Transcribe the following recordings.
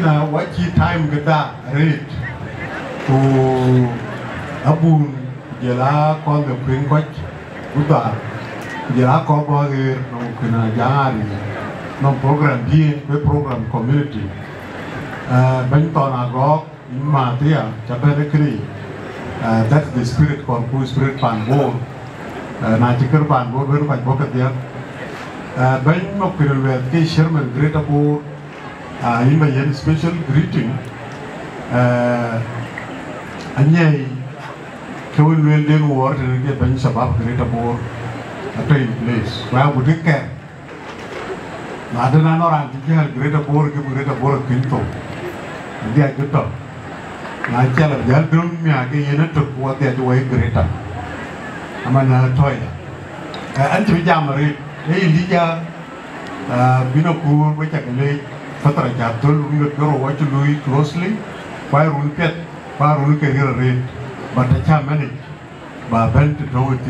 na wachi time gada read to abun jela kon the queen coach uta jela ko bo no kuna jari no program bi program community ban ton agok ma tia chabe kri that's the spirit kon ku spirit pan bo na chikar pan bo ber ka bo ka dia ban mo pirwe ke sherman great abo in my special greeting anyai kewin wel den war ke ban sabab great abo in place where would it care Madana orang tinggal great abo ke kinto dia gitu na chala jal dum mya ke yena to ko dia jo great amana toya anti jamari lija binoku baca kali fatra jatuh nggak kero wajib lui closely parun pet parun career rate bataca manage babel to do it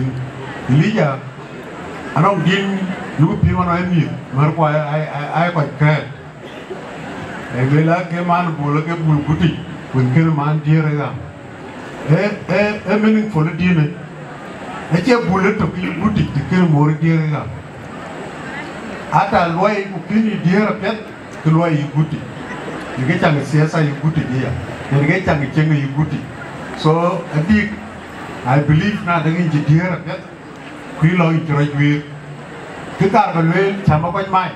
lija anong din lu piwan ay mar ko ay ko kret egela ke man bolo ke bul guti kun ker man dire ga meaningful dine che bullet to ki guti ke mor dire ga ata loy ku kini dire pet ke loy guti nge chang siasa guti dia nge chang chenga guti so adik I believe na dengan dire pet ku loy troi wi ke kar ga loy chama ko mai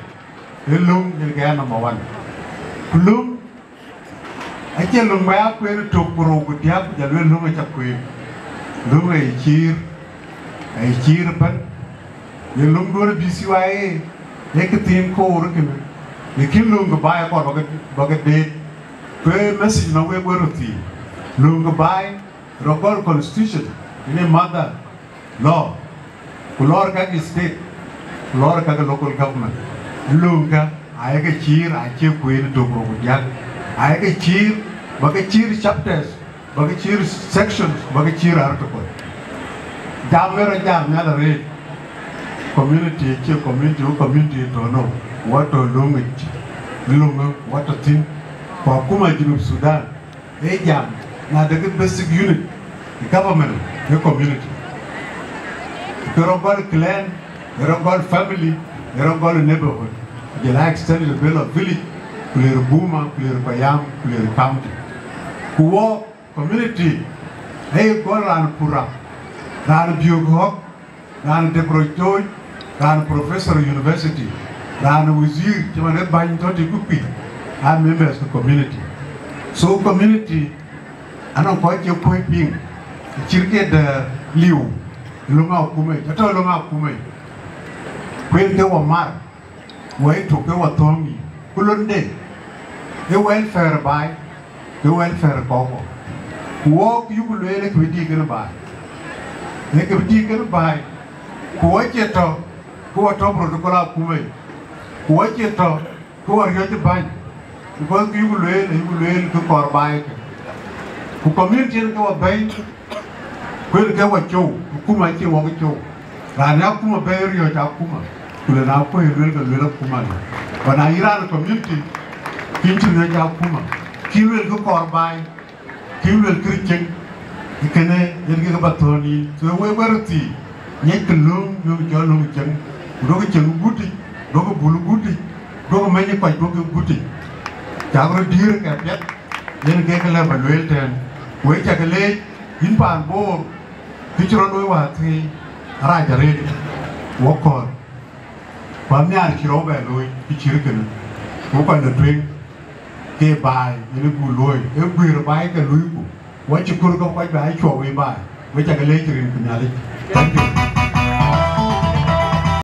lung ni ga number 1 lung ache lung ba ku to pro ku dia ku ja lung cha ku lung ai chir pan ye lung do BCYA ek team ko ru ke ne kin lung ba ko ba ga de ku message na we roti lung ba rogal constitution ne mother law ku lor ka state lor ka local government lung ka ai cái chir ai chưa quyền được một giác ai cái chir chapters và cái chir sections và cái chir article jam mera jam nya la re community che community to no what to lung what to think for kuma Junub Sudan jam na the basic unit the government the community the rogal clan the rogal family the rogal neighborhood they like extended the bill of village, clear Buma, clear Bayam, clear county. Kuo community, hey, go ran Pura, ran Biogok, ran Debrojoi, ran professor university, ran Wizir, Jamanet Bain Toti Gupi, and members of the community. So community, I don't quite your point being, Chirke the Liu, Lunga Kume, Jata Lunga Kume, when they were marked. Way to go at Tommy, Kulunde, the welfare by the welfare cover. Walk you will let me dig by. They can dig by. Watch it up, who are top protocol of Kume. Watch it up, who are here to buy. Because you will learn to call by. Who community go a bank, will go a joke, Kuma walk a joke. Ranakuma bury or Jakuma. Kule na po hilwel kuma ni. Wana Iran community kinchi nja kuma. Kilwel ko korbai, kilwel kricheng. Ikene yelge ka batoni. So we berti. Nyek lung yo jolung cheng. Dogo cheng guti, dogo bulu guti, dogo menye kwa dogo guti. Jagro dir ka pet. Yen ke kala balwel ten. We chakale in pan bor. Kichron we wa thi raja re. Wokor. Pamnya kiro ba loy kichirken ko pa na drink ke bai ni bu loy e bu bai ka loy ku wa chikur ko pa bai cho we bai we cha ka le chirin kunyali thank you